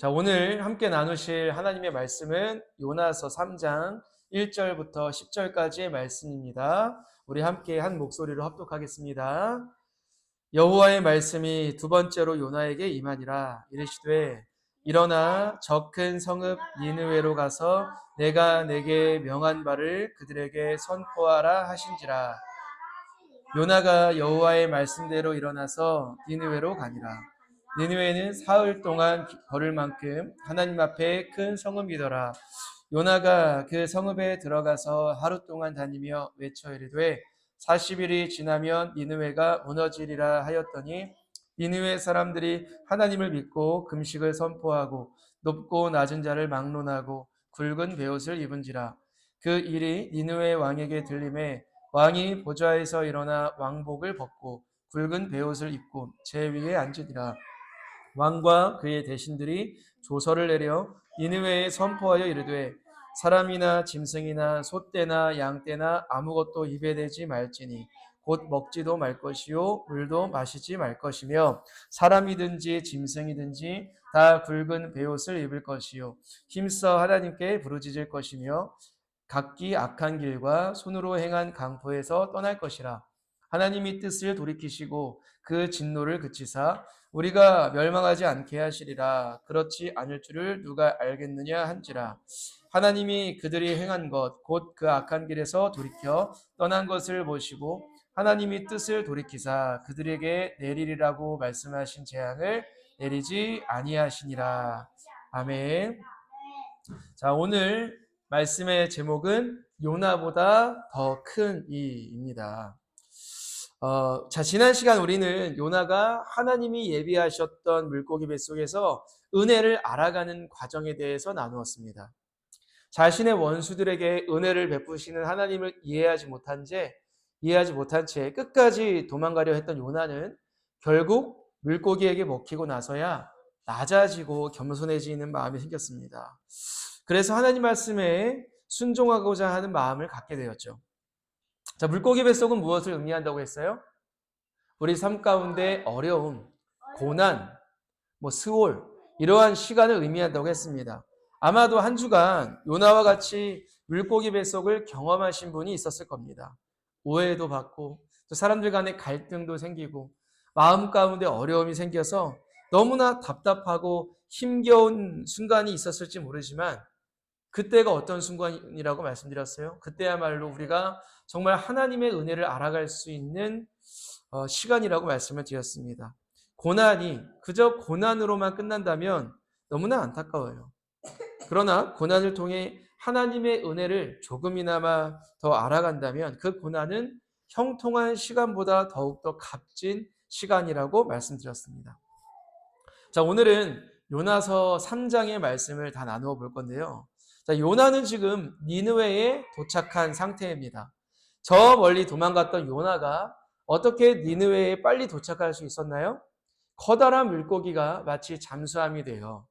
자, 오늘 함께 나누실 하나님의 말씀은 요나서 3장 1절부터 10절까지의 말씀입니다. 우리 함께 한 목소리로 합독하겠습니다. 여호와의 말씀이 두 번째로 요나에게 임하니라. 이르시되 일어나 저 큰 성읍 니느웨로 가서 내가 내게 명한 바를 그들에게 선포하라 하신지라. 요나가 여호와의 말씀대로 일어나서 니느웨로 가니라. 니느웨는 사흘 동안 걸을 만큼 하나님 앞에 큰 성읍이더라. 요나가 그 성읍에 들어가서 하루 동안 다니며 외쳐 이르되 40일이 지나면 니느웨가 무너지리라 하였더니 니느웨 사람들이 하나님을 믿고 금식을 선포하고 높고 낮은 자를 막론하고 굵은 베옷을 입은지라. 그 일이 니느웨 왕에게 들림에 왕이 보좌에서 일어나 왕복을 벗고 굵은 베옷을 입고 제 위에 앉으니라. 왕과 그의 대신들이 조서를 내려 니느웨에 선포하여 이르되 사람이나 짐승이나 소떼나 양떼나 아무것도 입에 대지 말지니 곧 먹지도 말 것이요 물도 마시지 말 것이며 사람이든지 짐승이든지 다 굵은 베옷을 입을 것이요 힘써 하나님께 부르짖을 것이며 각기 악한 길과 손으로 행한 강포에서 떠날 것이라. 하나님이 뜻을 돌이키시고 그 진노를 그치사 우리가 멸망하지 않게 하시리라. 그렇지 않을 줄을 누가 알겠느냐 한지라. 하나님이 그들이 행한 것 곧 그 악한 길에서 돌이켜 떠난 것을 보시고 하나님이 뜻을 돌이키사 그들에게 내리리라고 말씀하신 재앙을 내리지 아니하시니라. 아멘. 자, 오늘 말씀의 제목은 요나보다 더 큰 이입니다. 자, 지난 시간 우리는 요나가 하나님이 예비하셨던 물고기 뱃속에서 은혜를 알아가는 과정에 대해서 나누었습니다. 자신의 원수들에게 은혜를 베푸시는 하나님을 이해하지 못한 채 끝까지 도망가려 했던 요나는 결국 물고기에게 먹히고 나서야 낮아지고 겸손해지는 마음이 생겼습니다. 그래서 하나님 말씀에 순종하고자 하는 마음을 갖게 되었죠. 자, 물고기 뱃속은 무엇을 의미한다고 했어요? 우리 삶 가운데 어려움, 고난, 스올 이러한 시간을 의미한다고 했습니다. 아마도 한 주간 요나와 같이 물고기 뱃속을 경험하신 분이 있었을 겁니다. 오해도 받고 또 사람들 간의 갈등도 생기고 마음 가운데 어려움이 생겨서 너무나 답답하고 힘겨운 순간이 있었을지 모르지만 그때가 어떤 순간이라고 말씀드렸어요? 그때야말로 우리가 정말 하나님의 은혜를 알아갈 수 있는 시간이라고 말씀을 드렸습니다. 고난이 그저 고난으로만 끝난다면 너무나 안타까워요. 그러나 고난을 통해 하나님의 은혜를 조금이나마 더 알아간다면 그 고난은 형통한 시간보다 더욱더 값진 시간이라고 말씀드렸습니다. 자, 오늘은 요나서 3장의 말씀을 다 나누어 볼 건데요. 자, 요나는 지금 니느웨에 도착한 상태입니다. 저 멀리 도망갔던 요나가 어떻게 니느웨에 빨리 도착할 수 있었나요? 커다란 물고기가 마치 잠수함이 되어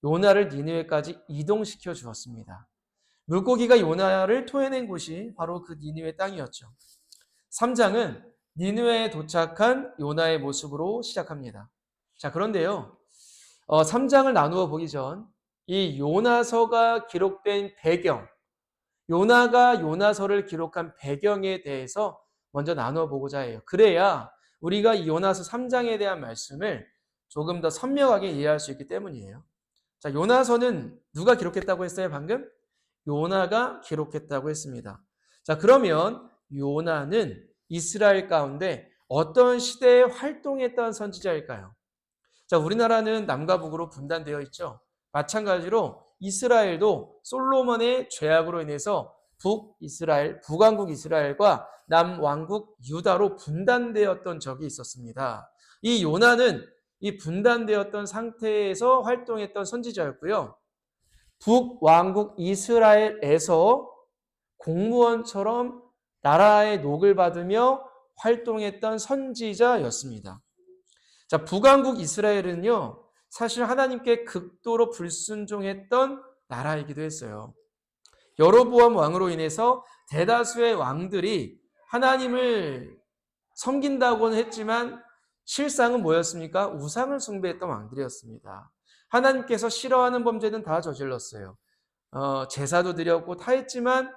요나를 니느웨까지 이동시켜 주었습니다. 물고기가 요나를 토해낸 곳이 바로 그 니느웨 땅이었죠. 3장은 니느웨에 도착한 요나의 모습으로 시작합니다. 자, 그런데요. 3장을 나누어 보기 전 이 요나서가 기록된 배경, 요나가 요나서를 기록한 배경에 대해서 먼저 나누어 보고자 해요. 그래야 우리가 이 요나서 3장에 대한 말씀을 조금 더 선명하게 이해할 수 있기 때문이에요. 자, 요나서는 누가 기록했다고 했어요, 방금? 요나가 기록했다고 했습니다. 자, 그러면 요나는 이스라엘 가운데 어떤 시대에 활동했던 선지자일까요? 자, 우리나라는 남과 북으로 분단되어 있죠. 마찬가지로 이스라엘도 솔로몬의 죄악으로 인해서 북이스라엘, 북왕국 이스라엘과 남왕국 유다로 분단되었던 적이 있었습니다. 이 요나는 이 분단되었던 상태에서 활동했던 선지자였고요. 북왕국 이스라엘에서 공무원처럼 나라의 녹을 받으며 활동했던 선지자였습니다. 자, 북왕국 이스라엘은요, 사실 하나님께 극도로 불순종했던 나라이기도 했어요. 여로보암 왕으로 인해서 대다수의 왕들이 하나님을 섬긴다고는 했지만 실상은 뭐였습니까? 우상을 숭배했던 왕들이었습니다. 하나님께서 싫어하는 범죄는 다 저질렀어요. 제사도 드렸고 다 했지만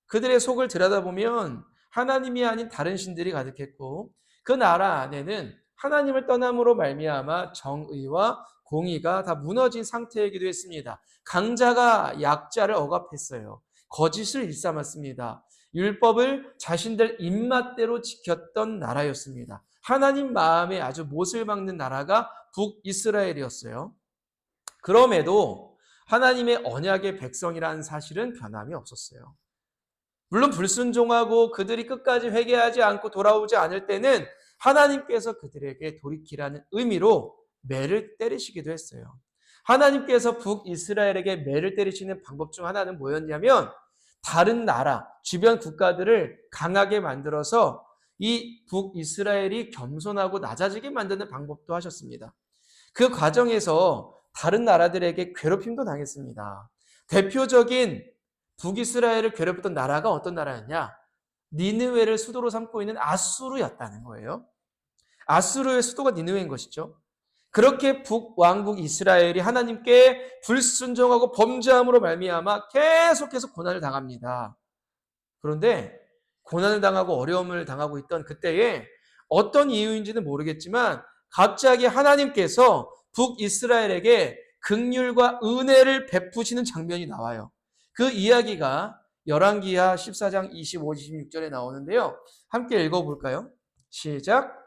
그들의 속을 들여다보면 하나님이 아닌 다른 신들이 가득했고 그 나라 안에는 하나님을 떠남으로 말미암아 정의와 공의가 다 무너진 상태이기도 했습니다. 강자가 약자를 억압했어요. 거짓을 일삼았습니다. 율법을 자신들 입맛대로 지켰던 나라였습니다. 하나님 마음에 아주 못을 박는 나라가 북이스라엘이었어요. 그럼에도 하나님의 언약의 백성이라는 사실은 변함이 없었어요. 물론 불순종하고 그들이 끝까지 회개하지 않고 돌아오지 않을 때는 하나님께서 그들에게 돌이키라는 의미로 매를 때리시기도 했어요. 하나님께서 북이스라엘에게 매를 때리시는 방법 중 하나는 뭐였냐면 다른 나라, 주변 국가들을 강하게 만들어서 이 북이스라엘이 겸손하고 낮아지게 만드는 방법도 하셨습니다. 그 과정에서 다른 나라들에게 괴롭힘도 당했습니다. 대표적인 북이스라엘을 괴롭혔던 나라가 어떤 나라였냐? 니느웨를 수도로 삼고 있는 아수르였다는 거예요. 아수르의 수도가 니느웨인 것이죠. 그렇게 북왕국 이스라엘이 하나님께 불순종하고 범죄함으로 말미암아 계속해서 고난을 당합니다. 그런데 고난을 당하고 어려움을 당하고 있던 그때에 어떤 이유인지는 모르겠지만 갑자기 하나님께서 북이스라엘에게 긍휼과 은혜를 베푸시는 장면이 나와요. 그 이야기가 열왕기하 14장 25, 26절에 나오는데요. 함께 읽어볼까요? 시작.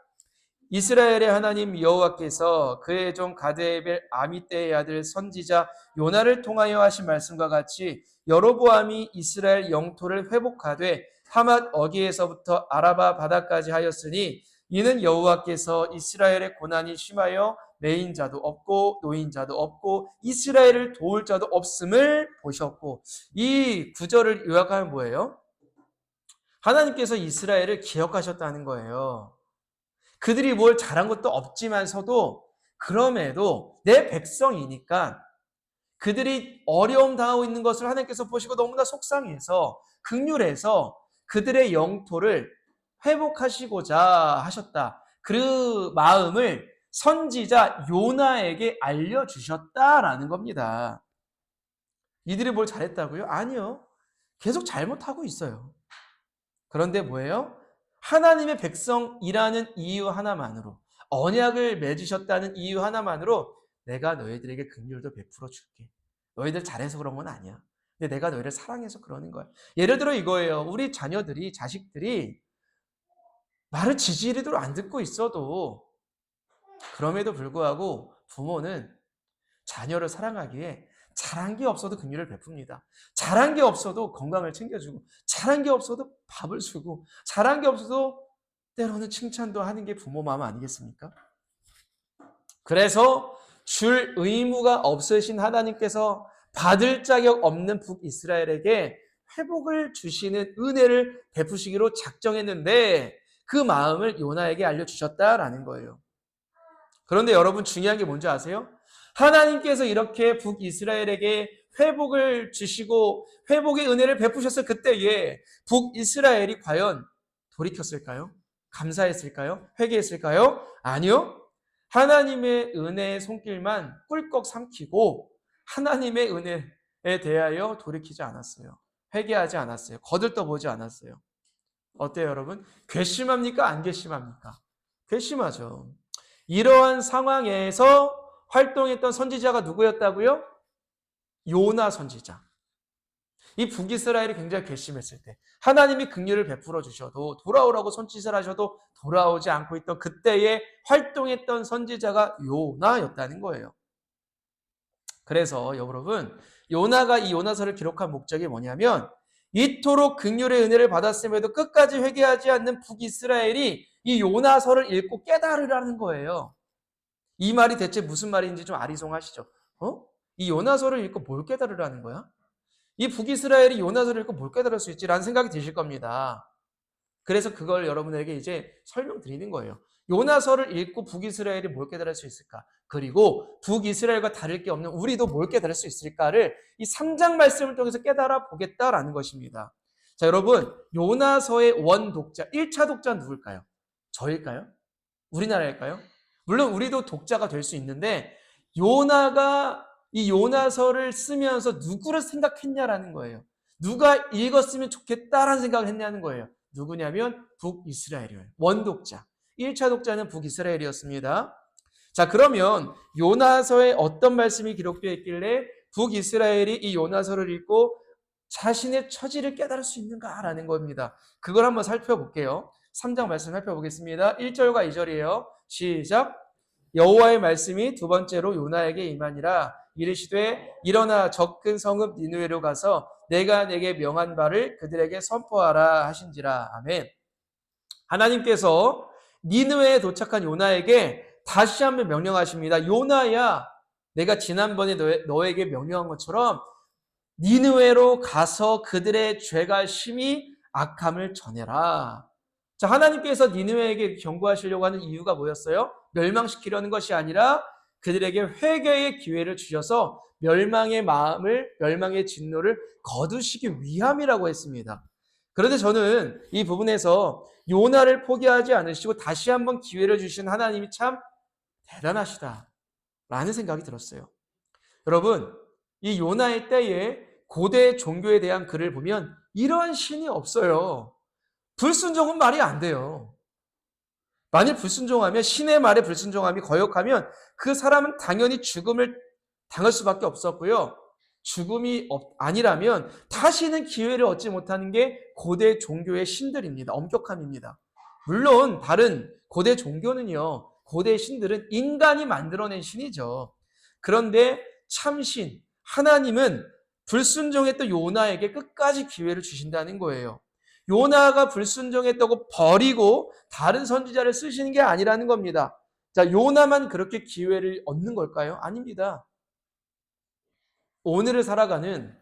이스라엘의 하나님 여호와께서 그의 종 가드에벨 아미떼의 아들 선지자 요나를 통하여 하신 말씀과 같이 여로보암이 이스라엘 영토를 회복하되 하맛 어기에서부터 아라바 바다까지 하였으니 이는 여호와께서 이스라엘의 고난이 심하여 매인 자도 없고 노인 자도 없고 이스라엘을 도울 자도 없음을 보셨고, 이 구절을 요약하면 뭐예요? 하나님께서 이스라엘을 기억하셨다는 거예요. 그들이 뭘 잘한 것도 없지만서도 그럼에도 내 백성이니까 그들이 어려움 당하고 있는 것을 하나님께서 보시고 너무나 속상해서 긍휼해서 그들의 영토를 회복하시고자 하셨다. 그 마음을 선지자 요나에게 알려주셨다라는 겁니다. 이들이 뭘 잘했다고요? 아니요. 계속 잘못하고 있어요. 그런데 뭐예요? 하나님의 백성이라는 이유 하나만으로, 언약을 맺으셨다는 이유 하나만으로 내가 너희들에게 긍휼도 베풀어 줄게. 너희들 잘해서 그런 건 아니야. 근데 내가 너희를 사랑해서 그러는 거야. 예를 들어 이거예요. 우리 자녀들이, 자식들이 말을 지지리도록 안 듣고 있어도 그럼에도 불구하고 부모는 자녀를 사랑하기에 잘한 게 없어도 긍휼을 베풉니다. 잘한 게 없어도 건강을 챙겨주고, 잘한 게 없어도 밥을 주고, 잘한 게 없어도 때로는 칭찬도 하는 게 부모 마음 아니겠습니까? 그래서 줄 의무가 없으신 하나님께서 받을 자격 없는 북이스라엘에게 회복을 주시는 은혜를 베푸시기로 작정했는데 그 마음을 요나에게 알려주셨다라는 거예요. 그런데 여러분 중요한 게 뭔지 아세요? 하나님께서 이렇게 북이스라엘에게 회복을 주시고 회복의 은혜를 베푸셨을 그때에 북이스라엘이 과연 돌이켰을까요? 감사했을까요? 회개했을까요? 아니요. 하나님의 은혜의 손길만 꿀꺽 삼키고 하나님의 은혜에 대하여 돌이키지 않았어요. 회개하지 않았어요. 거들떠보지 않았어요. 어때요, 여러분? 괘씸합니까? 안 괘씸합니까? 괘씸하죠. 이러한 상황에서 활동했던 선지자가 누구였다고요? 요나 선지자. 이 북이스라엘이 굉장히 괘씸했을 때 하나님이 긍휼을 베풀어 주셔도 돌아오라고 손짓을 하셔도 돌아오지 않고 있던 그때에 활동했던 선지자가 요나였다는 거예요. 그래서 여러분, 요나가 이 요나서를 기록한 목적이 뭐냐면 이토록 긍휼의 은혜를 받았음에도 끝까지 회개하지 않는 북이스라엘이 이 요나서를 읽고 깨달으라는 거예요. 이 말이 대체 무슨 말인지 좀 아리송하시죠? 이 요나서를 읽고 뭘 깨달으라는 거야? 이 북이스라엘이 요나서를 읽고 뭘 깨달을 수 있지라는 생각이 드실 겁니다. 그래서 그걸 여러분에게 이제 설명드리는 거예요. 요나서를 읽고 북이스라엘이 뭘 깨달을 수 있을까? 그리고 북이스라엘과 다를 게 없는 우리도 뭘 깨달을 수 있을까를 이 3장 말씀을 통해서 깨달아 보겠다라는 것입니다. 자, 여러분, 요나서의 원독자, 1차 독자는 누굴까요? 저일까요? 우리나라일까요? 물론 우리도 독자가 될 수 있는데 요나가 이 요나서를 쓰면서 누구를 생각했냐라는 거예요. 누가 읽었으면 좋겠다라는 생각을 했냐는 거예요. 누구냐면 북이스라엘이에요. 원독자. 1차 독자는 북이스라엘이었습니다. 자, 그러면 요나서에 어떤 말씀이 기록되어 있길래 북이스라엘이 이 요나서를 읽고 자신의 처지를 깨달을 수 있는가라는 겁니다. 그걸 한번 살펴볼게요. 3장 말씀 살펴보겠습니다. 1절과 2절이에요. 시작. 여호와의 말씀이 두 번째로 요나에게 임하니라. 이르시되 일어나 적근 성읍 니느웨로 가서 내가 내게 명한 바를 그들에게 선포하라 하신지라. 아멘. 하나님께서 니느웨에 도착한 요나에게 다시 한번 명령하십니다. 요나야, 내가 지난번에 너에게 명령한 것처럼 니느웨로 가서 그들의 죄가 심히 악함을 전해라. 자, 하나님께서 니느웨에게 경고하시려고 하는 이유가 뭐였어요? 멸망시키려는 것이 아니라 그들에게 회개의 기회를 주셔서 멸망의 진노를 거두시기 위함이라고 했습니다. 그런데 저는 이 부분에서 요나를 포기하지 않으시고 다시 한번 기회를 주신 하나님이 참 대단하시다라는 생각이 들었어요. 여러분, 이 요나의 때에 고대 종교에 대한 글을 보면 이러한 신이 없어요. 불순종은 말이 안 돼요. 만일 불순종하면, 신의 말에 불순종함이 거역하면 그 사람은 당연히 죽음을 당할 수밖에 없었고요. 죽음이 아니라면 다시는 기회를 얻지 못하는 게 고대 종교의 신들입니다. 엄격함입니다. 물론 다른 고대 종교는요, 고대 신들은 인간이 만들어낸 신이죠. 그런데 참신, 하나님은 불순종했던 요나에게 끝까지 기회를 주신다는 거예요. 요나가 불순종했다고 버리고 다른 선지자를 쓰시는 게 아니라는 겁니다. 자, 요나만 그렇게 기회를 얻는 걸까요? 아닙니다. 오늘을 살아가는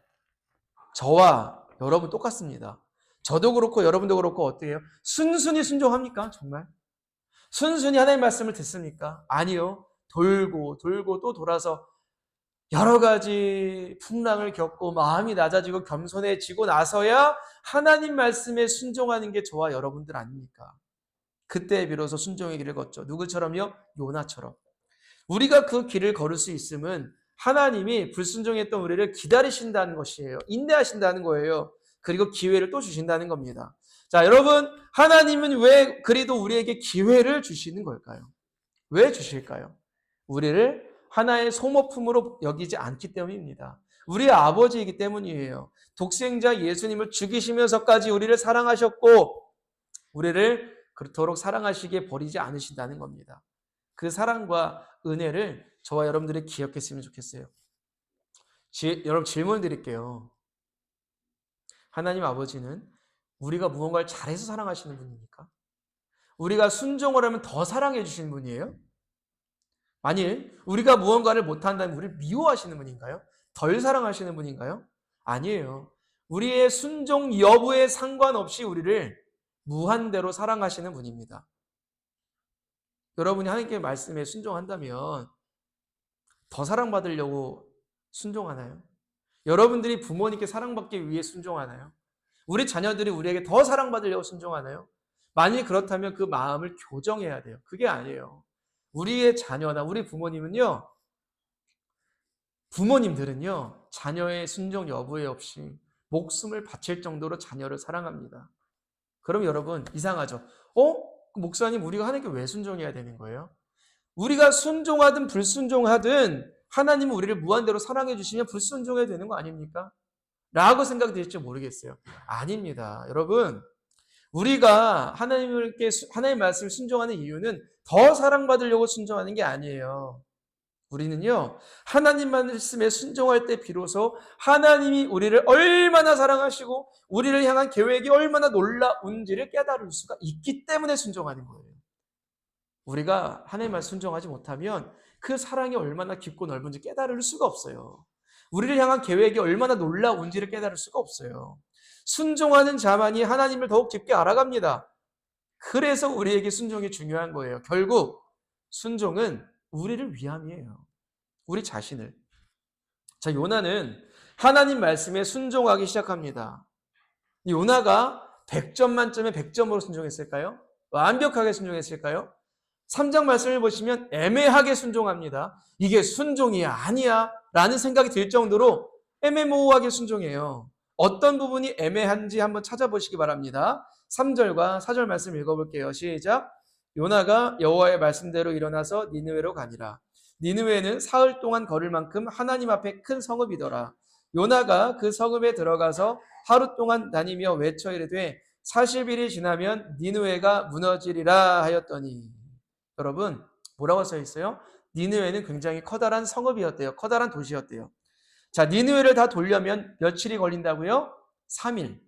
저와 여러분 똑같습니다. 저도 그렇고 여러분도 그렇고 어떻게 해요? 순순히 순종합니까? 정말? 순순히 하나님의 말씀을 듣습니까? 아니요. 돌고 돌고 또 돌아서 여러 가지 풍랑을 겪고 마음이 낮아지고 겸손해지고 나서야 하나님 말씀에 순종하는 게 저와 여러분들 아닙니까? 그때 비로소 순종의 길을 걷죠. 누구처럼요? 요나처럼. 우리가 그 길을 걸을 수 있음은 하나님이 불순종했던 우리를 기다리신다는 것이에요. 인내하신다는 거예요. 그리고 기회를 또 주신다는 겁니다. 자, 여러분, 하나님은 왜 그래도 우리에게 기회를 주시는 걸까요? 왜 주실까요? 우리를 하나의 소모품으로 여기지 않기 때문입니다. 우리의 아버지이기 때문이에요. 독생자 예수님을 죽이시면서까지 우리를 사랑하셨고 우리를 그토록 사랑하시기에 버리지 않으신다는 겁니다. 그 사랑과 은혜를 저와 여러분들이 기억했으면 좋겠어요. 여러분 질문 드릴게요. 하나님 아버지는 우리가 무언가를 잘해서 사랑하시는 분입니까? 우리가 순종을 하면 더 사랑해 주시는 분이에요? 만일 우리가 무언가를 못한다면 우리를 미워하시는 분인가요? 덜 사랑하시는 분인가요? 아니에요. 우리의 순종 여부에 상관없이 우리를 무한대로 사랑하시는 분입니다. 여러분이 하나님께 말씀에 순종한다면 더 사랑받으려고 순종하나요? 여러분들이 부모님께 사랑받기 위해 순종하나요? 우리 자녀들이 우리에게 더 사랑받으려고 순종하나요? 만일 그렇다면 그 마음을 교정해야 돼요. 그게 아니에요. 우리의 자녀나 우리 부모님은요, 부모님들은요, 자녀의 순종 여부에 없이 목숨을 바칠 정도로 자녀를 사랑합니다. 그럼 여러분, 이상하죠? 목사님, 우리가 하나님께 왜 순종해야 되는 거예요? 우리가 순종하든 불순종하든 하나님은 우리를 무한대로 사랑해 주시면 불순종해야 되는 거 아닙니까? 라고 생각될지 모르겠어요. 아닙니다. 여러분, 우리가 하나님의 말씀을 순종하는 이유는 더 사랑받으려고 순종하는 게 아니에요. 우리는요, 하나님 말씀에 순종할 때 비로소 하나님이 우리를 얼마나 사랑하시고 우리를 향한 계획이 얼마나 놀라운지를 깨달을 수가 있기 때문에 순종하는 거예요. 우리가 하나님 말씀 순종하지 못하면 그 사랑이 얼마나 깊고 넓은지 깨달을 수가 없어요. 우리를 향한 계획이 얼마나 놀라운지를 깨달을 수가 없어요. 순종하는 자만이 하나님을 더욱 깊게 알아갑니다. 그래서 우리에게 순종이 중요한 거예요. 결국 순종은 우리를 위함이에요. 우리 자신을. 자, 요나는 하나님 말씀에 순종하기 시작합니다. 요나가 100점 만점에 100점으로 순종했을까요? 완벽하게 순종했을까요? 3장 말씀을 보시면 애매하게 순종합니다. 이게 순종이야 아니야 라는 생각이 들 정도로 애매모호하게 순종해요. 어떤 부분이 애매한지 한번 찾아보시기 바랍니다. 3절과 4절 말씀 읽어볼게요. 시작. 요나가 여호와의 말씀대로 일어나서 니느웨로 가니라. 니느웨는 사흘 동안 걸을 만큼 하나님 앞에 큰 성읍이더라. 요나가 그 성읍에 들어가서 하루 동안 다니며 외쳐 이르되 40일이 지나면 니느웨가 무너지리라 하였더니. 여러분 뭐라고 써 있어요? 니느웨는 굉장히 커다란 성읍이었대요. 커다란 도시였대요. 자, 니느웨를 다 돌려면 며칠이 걸린다고요? 3일.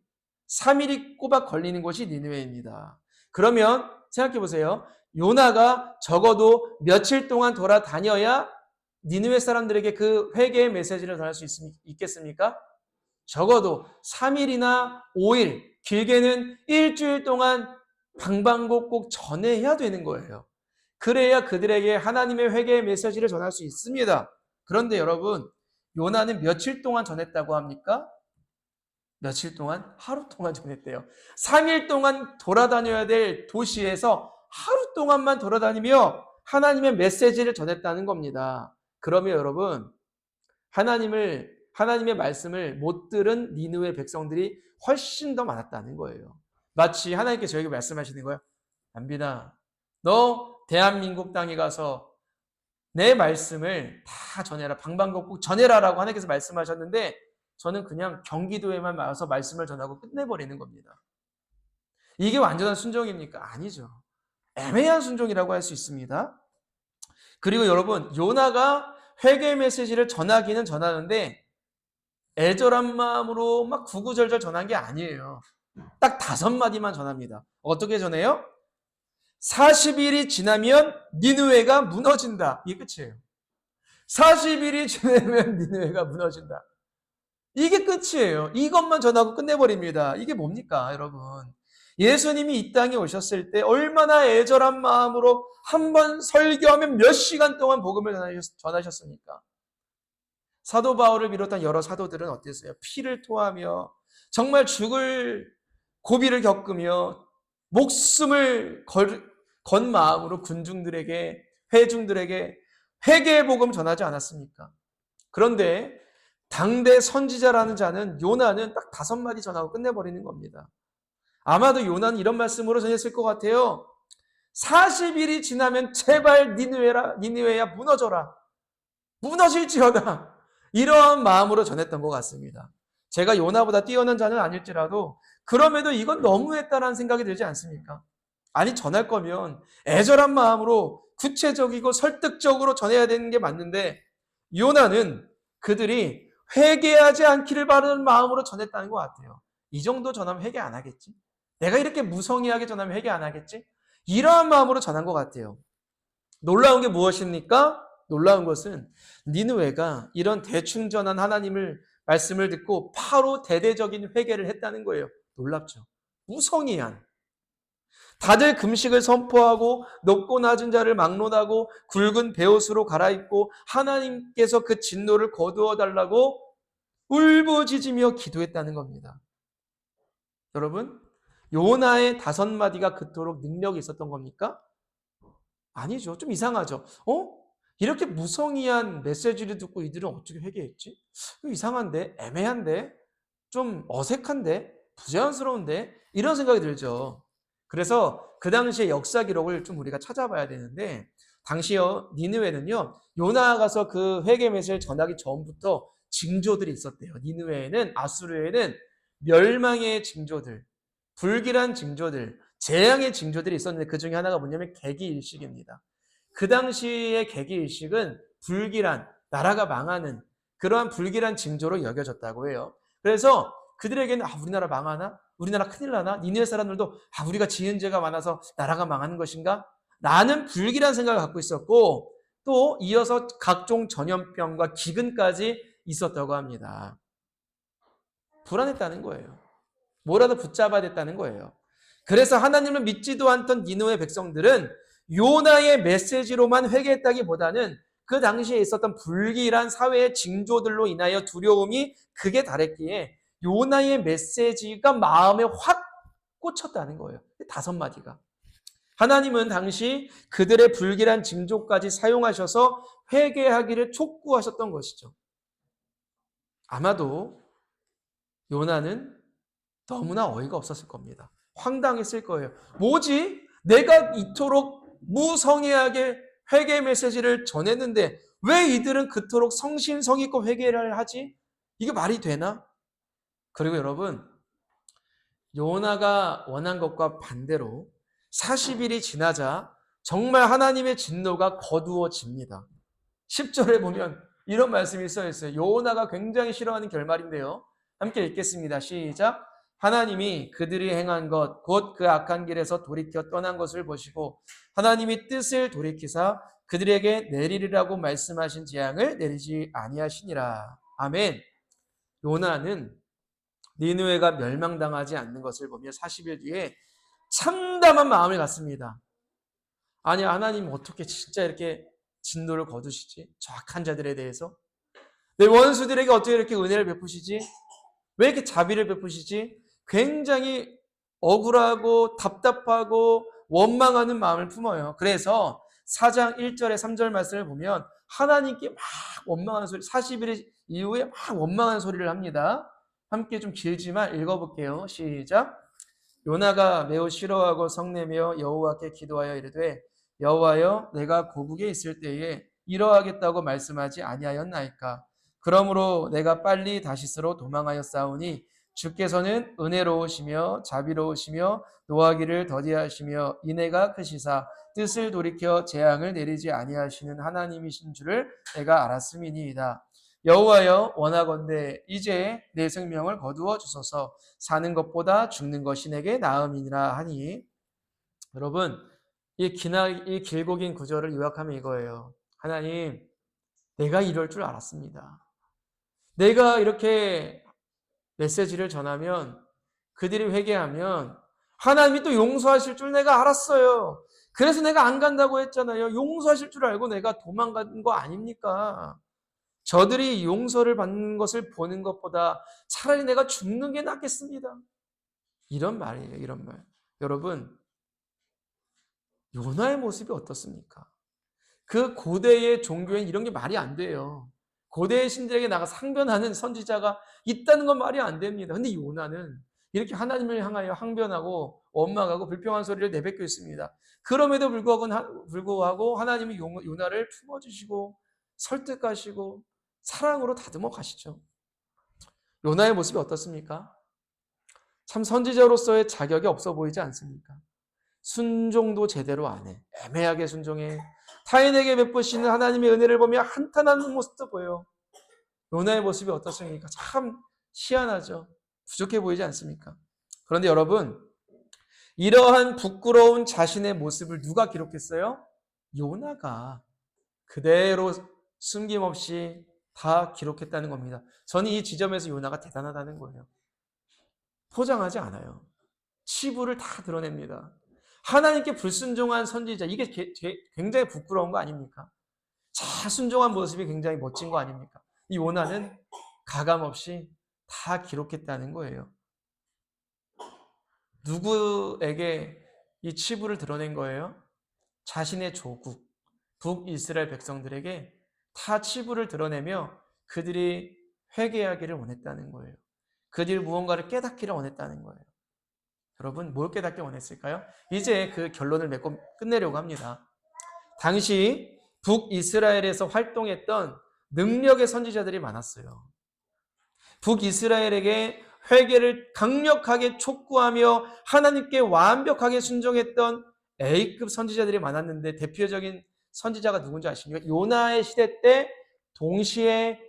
3일이 꼬박 걸리는 곳이 니느웨입니다. 그러면 생각해 보세요. 요나가 적어도 며칠 동안 돌아다녀야 니느웨 사람들에게 그 회개의 메시지를 전할 수 있겠습니까? 적어도 3일이나 5일, 길게는 일주일 동안 방방곡곡 전해야 되는 거예요. 그래야 그들에게 하나님의 회개의 메시지를 전할 수 있습니다. 그런데 여러분, 요나는 며칠 동안 전했다고 합니까? 며칠 동안? 하루 동안 전했대요. 3일 동안 돌아다녀야 될 도시에서 하루 동안만 돌아다니며 하나님의 메시지를 전했다는 겁니다. 그러면 여러분, 하나님의 말씀을 못 들은 니느웨 백성들이 훨씬 더 많았다는 거예요. 마치 하나님께서 저에게 말씀하시는 거예요. 남빈아, 너 대한민국 땅에 가서 내 말씀을 다 전해라. 방방곡곡 전해라라고 하나님께서 말씀하셨는데 저는 그냥 경기도에만 와서 말씀을 전하고 끝내버리는 겁니다. 이게 완전한 순종입니까? 아니죠. 애매한 순종이라고 할 수 있습니다. 그리고 여러분, 요나가 회개 메시지를 전하기는 전하는데 애절한 마음으로 막 구구절절 전한 게 아니에요. 딱 5마디만 전합니다. 어떻게 전해요? 40일이 지나면 니느웨가 무너진다. 이게 끝이에요. 40일이 지나면 니느웨가 무너진다. 이게 끝이에요. 이것만 전하고 끝내버립니다. 이게 뭡니까, 여러분? 예수님이 이 땅에 오셨을 때 얼마나 애절한 마음으로 한 번 설교하면 몇 시간 동안 복음을 전하셨습니까? 사도 바울을 비롯한 여러 사도들은 어땠어요? 피를 토하며 정말 죽을 고비를 겪으며 목숨을 건 마음으로 군중들에게, 회중들에게 회개의 복음 전하지 않았습니까? 그런데 당대 선지자라는 자는 요나는 딱 5마디 전하고 끝내버리는 겁니다. 아마도 요나는 이런 말씀으로 전했을 것 같아요. 40일이 지나면 제발 니느웨야 무너져라. 무너질지어다. 이러한 마음으로 전했던 것 같습니다. 제가 요나보다 뛰어난 자는 아닐지라도 그럼에도 이건 너무했다라는 생각이 들지 않습니까? 아니 전할 거면 애절한 마음으로 구체적이고 설득적으로 전해야 되는 게 맞는데 요나는 그들이 회개하지 않기를 바라는 마음으로 전했다는 것 같아요. 이 정도 전하면 회개 안 하겠지? 내가 이렇게 무성의하게 전하면 회개 안 하겠지? 이러한 마음으로 전한 것 같아요. 놀라운 게 무엇입니까? 놀라운 것은 니느웨가 이런 대충 전한 하나님을 말씀을 듣고 바로 대대적인 회개를 했다는 거예요. 놀랍죠? 무성의한. 다들 금식을 선포하고 높고 낮은 자를 막론하고 굵은 베옷으로 갈아입고 하나님께서 그 진노를 거두어 달라고 울부짖으며 기도했다는 겁니다. 여러분, 요나의 5마디가 그토록 능력이 있었던 겁니까? 아니죠. 좀 이상하죠. 이렇게 무성의한 메시지를 듣고 이들은 어떻게 회개했지? 이상한데? 애매한데? 좀 어색한데? 부자연스러운데? 이런 생각이 들죠. 그래서 그 당시의 역사 기록을 좀 우리가 찾아봐야 되는데 당시 니느웨는요. 요나가 가서 그 회개 메시지를 전하기 전부터 징조들이 있었대요. 니느웨에는 아수르에는 멸망의 징조들, 불길한 징조들, 재앙의 징조들이 있었는데 그 중에 하나가 뭐냐면 계기일식입니다. 그 당시의 계기일식은 불길한, 나라가 망하는 그러한 불길한 징조로 여겨졌다고 해요. 그래서 그들에게는 우리나라 망하나? 우리나라 큰일 나나? 니느웨 사람들도 우리가 지은 죄가 많아서 나라가 망하는 것인가? 라는 불길한 생각을 갖고 있었고 또 이어서 각종 전염병과 기근까지 있었다고 합니다. 불안했다는 거예요. 뭐라도 붙잡아야 됐다는 거예요. 그래서 하나님을 믿지도 않던 니느웨 백성들은 요나의 메시지로만 회개했다기보다는 그 당시에 있었던 불길한 사회의 징조들로 인하여 두려움이 극에 달했기에 요나의 메시지가 마음에 확 꽂혔다는 거예요. 5마디가. 하나님은 당시 그들의 불길한 징조까지 사용하셔서 회개하기를 촉구하셨던 것이죠. 아마도 요나는 너무나 어이가 없었을 겁니다. 황당했을 거예요. 뭐지? 내가 이토록 무성의하게 회개 메시지를 전했는데 왜 이들은 그토록 성심성의껏 회개를 하지? 이게 말이 되나? 그리고 여러분, 요나가 원한 것과 반대로 40일이 지나자 정말 하나님의 진노가 거두어집니다. 10절에 보면 이런 말씀이 써 있어요. 요나가 굉장히 싫어하는 결말인데요. 함께 읽겠습니다. 시작. 하나님이 그들이 행한 것, 곧 그 악한 길에서 돌이켜 떠난 것을 보시고 하나님이 뜻을 돌이키사 그들에게 내리리라고 말씀하신 재앙을 내리지 아니하시니라. 아멘. 요나는 니느웨가 멸망당하지 않는 것을 보며 40일 뒤에 참담한 마음을 갖습니다. 아니, 하나님 어떻게 진짜 이렇게 진노를 거두시지? 저 악한 자들에 대해서? 내 원수들에게 어떻게 이렇게 은혜를 베푸시지? 왜 이렇게 자비를 베푸시지? 굉장히 억울하고 답답하고 원망하는 마음을 품어요. 그래서 4장 1절에 3절 말씀을 보면 하나님께 막 원망하는 소리, 40일 이후에 막 원망하는 소리를 합니다. 함께 좀 길지만 읽어볼게요. 시작. 요나가 매우 싫어하고 성내며 여호와께 기도하여 이르되 여호와여 내가 고국에 있을 때에 이러하겠다고 말씀하지 아니하였나이까. 그러므로 내가 빨리 다시스로 도망하였사오니 주께서는 은혜로우시며 자비로우시며 노하기를 더디하시며 인애가 크시사 뜻을 돌이켜 재앙을 내리지 아니하시는 하나님이신 줄을 내가 알았음이니이다. 여호와여 원하건대 이제 내 생명을 거두어 주소서. 사는 것보다 죽는 것이 내게 나음이니라 하니. 여러분, 이 길고 긴 구절을 요약하면 이거예요. 하나님, 내가 이럴 줄 알았습니다. 내가 이렇게 메시지를 전하면 그들이 회개하면 하나님이 또 용서하실 줄 내가 알았어요. 그래서 내가 안 간다고 했잖아요. 용서하실 줄 알고 내가 도망간 거 아닙니까? 저들이 용서를 받는 것을 보는 것보다 차라리 내가 죽는 게 낫겠습니다. 이런 말이에요. 이런 말. 여러분, 요나의 모습이 어떻습니까? 그 고대의 종교엔 이런 게 말이 안 돼요. 고대의 신들에게 나가 상변하는 선지자가 있다는 건 말이 안 됩니다. 근데 요나는 이렇게 하나님을 향하여 항변하고 원망하고 불평한 소리를 내뱉고 있습니다. 그럼에도 불구하고 하나님이 요나를 품어주시고 설득하시고 사랑으로 다듬어 가시죠. 요나의 모습이 어떻습니까? 참 선지자로서의 자격이 없어 보이지 않습니까? 순종도 제대로 안 해. 애매하게 순종해. 타인에게 베푸시는 하나님의 은혜를 보며 한탄하는 모습도 보여요. 요나의 모습이 어떻습니까? 참 희한하죠. 부족해 보이지 않습니까? 그런데 여러분, 이러한 부끄러운 자신의 모습을 누가 기록했어요? 요나가 그대로 숨김없이 다 기록했다는 겁니다. 저는 이 지점에서 요나가 대단하다는 거예요. 포장하지 않아요. 치부를 다 드러냅니다. 하나님께 불순종한 선지자, 이게 굉장히 부끄러운 거 아닙니까? 자, 순종한 모습이 굉장히 멋진 거 아닙니까? 이 요나는 가감없이 다 기록했다는 거예요. 누구에게 이 치부를 드러낸 거예요? 자신의 조국, 북이스라엘 백성들에게 다 치부를 드러내며 그들이 회개하기를 원했다는 거예요. 그들이 무언가를 깨닫기를 원했다는 거예요. 여러분, 뭘 깨닫기 원했을까요? 이제 그 결론을 맺고 끝내려고 합니다. 당시 북이스라엘에서 활동했던 능력의 선지자들이 많았어요. 북이스라엘에게 회개를 강력하게 촉구하며 하나님께 완벽하게 순종했던 A급 선지자들이 많았는데 대표적인 선지자가 누군지 아십니까? 요나의 시대 때 동시에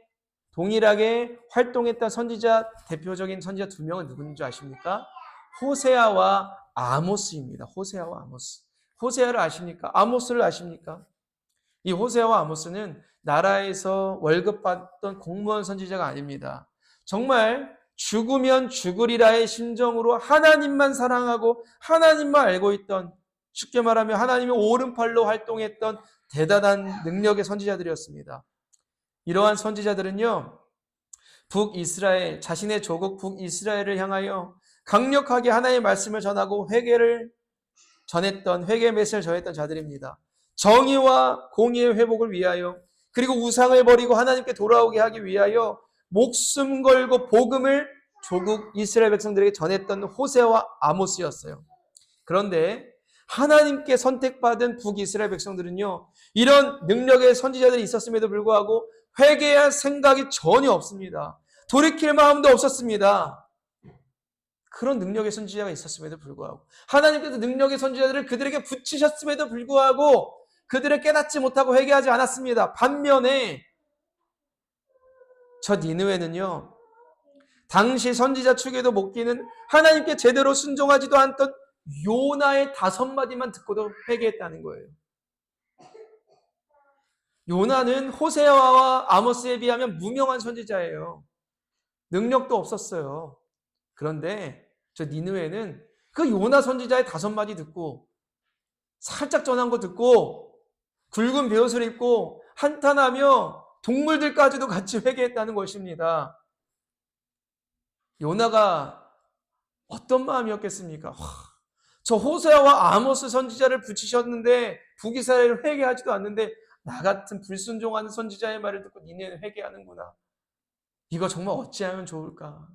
동일하게 활동했던 선지자, 대표적인 선지자 두 명은 누군지 아십니까? 호세아와 아모스입니다. 호세아와 아모스. 호세아를 아십니까? 아모스를 아십니까? 이 호세아와 아모스는 나라에서 월급 받던 공무원 선지자가 아닙니다. 정말 죽으면 죽으리라의 심정으로 하나님만 사랑하고 하나님만 알고 있던, 쉽게 말하면 하나님의 오른팔로 활동했던 대단한 능력의 선지자들이었습니다. 이러한 선지자들은요, 북이스라엘, 자신의 조국 북이스라엘을 향하여 강력하게 하나님의 말씀을 전하고 회개를 전했던 회개 메시지를 전했던 자들입니다. 정의와 공의의 회복을 위하여 그리고 우상을 버리고 하나님께 돌아오게 하기 위하여 목숨 걸고 복음을 조국 이스라엘 백성들에게 전했던 호세와 아모스였어요. 그런데 하나님께 선택받은 북이스라엘 백성들은요, 이런 능력의 선지자들이 있었음에도 불구하고 회개할 생각이 전혀 없습니다. 돌이킬 마음도 없었습니다. 그런 능력의 선지자가 있었음에도 불구하고 하나님께서 능력의 선지자들을 그들에게 붙이셨음에도 불구하고 그들을 깨닫지 못하고 회개하지 않았습니다. 반면에 저 니느웨는요, 당시 선지자 축에도 못 끼는 하나님께 제대로 순종하지도 않던 요나의 5마디만 듣고도 회개했다는 거예요. 요나는 호세아와 아모스에 비하면 무명한 선지자예요. 능력도 없었어요. 그런데 저 니느웨는 그 요나 선지자의 5마디 듣고 살짝 전한 거 듣고 굵은 베옷을 입고 한탄하며 동물들까지도 같이 회개했다는 것입니다. 요나가 어떤 마음이었겠습니까? 저 호세아와 아모스 선지자를 붙이셨는데 북이스라엘을 회개하지도 않는데 나 같은 불순종하는 선지자의 말을 듣고 니네는 회개하는구나. 이거 정말 어찌하면 좋을까?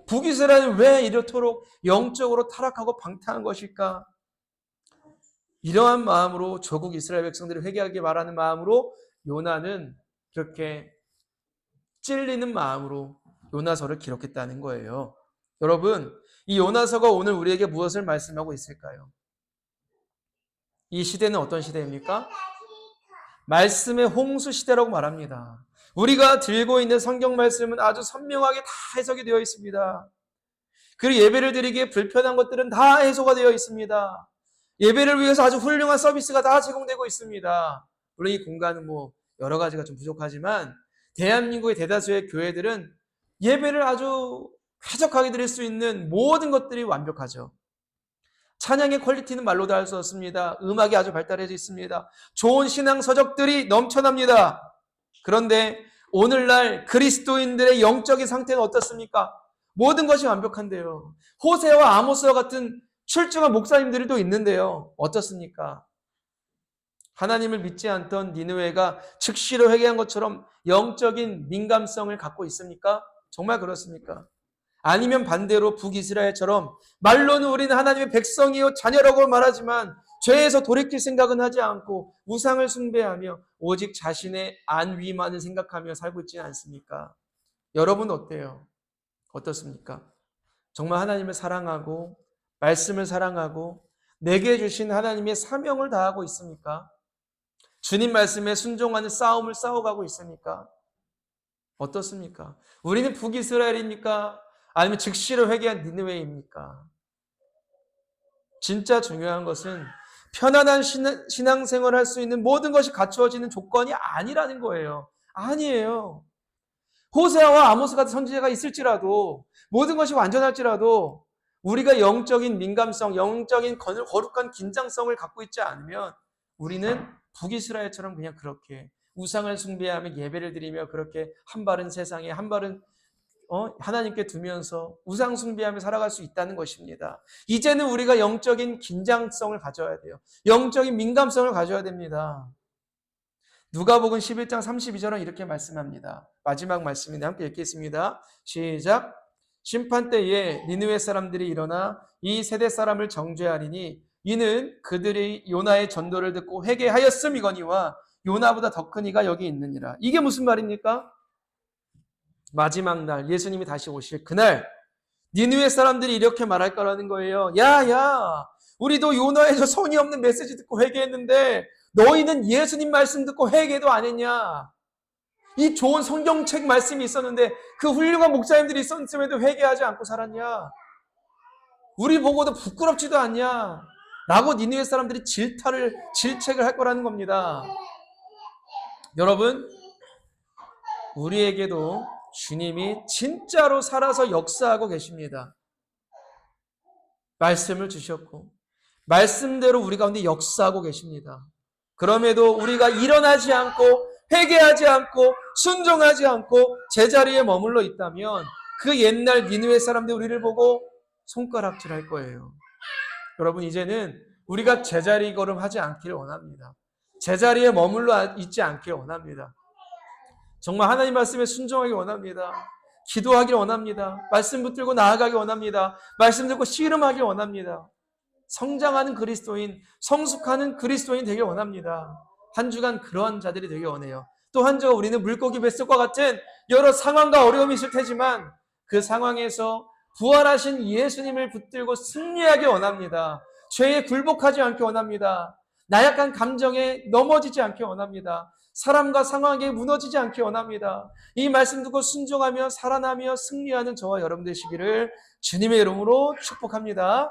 북이스라엘은 왜 이렇도록 영적으로 타락하고 방탕한 것일까? 이러한 마음으로 조국 이스라엘 백성들이 회개하게 말하는 마음으로 요나는 그렇게 찔리는 마음으로 요나서를 기록했다는 거예요. 여러분, 이 요나서가 오늘 우리에게 무엇을 말씀하고 있을까요? 이 시대는 어떤 시대입니까? 말씀의 홍수 시대라고 말합니다. 우리가 들고 있는 성경 말씀은 아주 선명하게 다 해석이 되어 있습니다. 그리고 예배를 드리기에 불편한 것들은 다 해소가 되어 있습니다. 예배를 위해서 아주 훌륭한 서비스가 다 제공되고 있습니다. 물론 이 공간은 여러 가지가 좀 부족하지만 대한민국의 대다수의 교회들은 예배를 아주 쾌적하게 드릴 수 있는 모든 것들이 완벽하죠. 찬양의 퀄리티는 말로도 할 수 없습니다. 음악이 아주 발달해져 있습니다. 좋은 신앙 서적들이 넘쳐납니다. 그런데 오늘날 그리스도인들의 영적인 상태는 어떻습니까? 모든 것이 완벽한데요. 호세와 아모스와 같은 출중한 목사님들도 있는데요. 어떻습니까? 하나님을 믿지 않던 니느웨가 즉시로 회개한 것처럼 영적인 민감성을 갖고 있습니까? 정말 그렇습니까? 아니면 반대로 북이스라엘처럼 말로는 우리는 하나님의 백성이요 자녀라고 말하지만 죄에서 돌이킬 생각은 하지 않고 우상을 숭배하며 오직 자신의 안위만을 생각하며 살고 있지는 않습니까? 여러분 어때요? 어떻습니까? 정말 하나님을 사랑하고 말씀을 사랑하고 내게 주신 하나님의 사명을 다하고 있습니까? 주님 말씀에 순종하는 싸움을 싸워가고 있습니까? 어떻습니까? 우리는 북이스라엘입니까? 아니면 즉시로 회개한 니느웨입니까? 진짜 중요한 것은 편안한 신앙생활을 할 수 있는 모든 것이 갖추어지는 조건이 아니라는 거예요. 아니에요. 호세아와 아모스 같은 선지자가 있을지라도 모든 것이 완전할지라도 우리가 영적인 민감성, 영적인 거룩한 긴장성을 갖고 있지 않으면 우리는 북이스라엘처럼 그냥 그렇게 우상을 숭배하며 예배를 드리며 그렇게 한 발은 세상에 한 발은 하나님께 두면서 우상 숭배하며 살아갈 수 있다는 것입니다. 이제는 우리가 영적인 긴장성을 가져야 돼요. 영적인 민감성을 가져야 됩니다. 누가복음 11장 32절은 이렇게 말씀합니다. 마지막 말씀인데 함께 읽겠습니다. 시작. 심판 때에 니느웨 사람들이 일어나 이 세대 사람을 정죄하리니 이는 그들이 요나의 전도를 듣고 회개하였음이거니와 요나보다 더 큰 이가 여기 있느니라. 이게 무슨 말입니까? 마지막 날 예수님이 다시 오실 그날 니느웨 사람들이 이렇게 말할 거라는 거예요. 야, 우리도 요나의 저 성의 없는 메시지 듣고 회개했는데 너희는 예수님 말씀 듣고 회개도 안 했냐? 이 좋은 성경책 말씀이 있었는데 그 훌륭한 목사님들이 있었음에도 회개하지 않고 살았냐? 우리 보고도 부끄럽지도 않냐? 라고 니느웨 사람들이 질책을 할 거라는 겁니다. 여러분, 우리에게도 주님이 진짜로 살아서 역사하고 계십니다. 말씀을 주셨고 말씀대로 우리 가운데 역사하고 계십니다. 그럼에도 우리가 일어나지 않고 회개하지 않고 순종하지 않고 제자리에 머물러 있다면 그 옛날 니느웨 사람들 우리를 보고 손가락질할 거예요. 여러분, 이제는 우리가 제자리 걸음하지 않기를 원합니다. 제자리에 머물러 있지 않기를 원합니다. 정말 하나님 말씀에 순종하기 원합니다. 기도하기 원합니다. 말씀 붙들고 나아가기 원합니다. 말씀 듣고 씨름하기 원합니다. 성장하는 그리스도인, 성숙하는 그리스도인 되길 원합니다. 한 주간 그러한 자들이 되길 원해요. 또 한 주가 우리는 물고기 뱃속과 같은 여러 상황과 어려움이 있을 테지만 그 상황에서 부활하신 예수님을 붙들고 승리하기 원합니다. 죄에 굴복하지 않기 원합니다. 나약한 감정에 넘어지지 않기 원합니다. 사람과 상황에 무너지지 않기 원합니다. 이 말씀 듣고 순종하며 살아나며 승리하는 저와 여러분 되시기를 주님의 이름으로 축복합니다.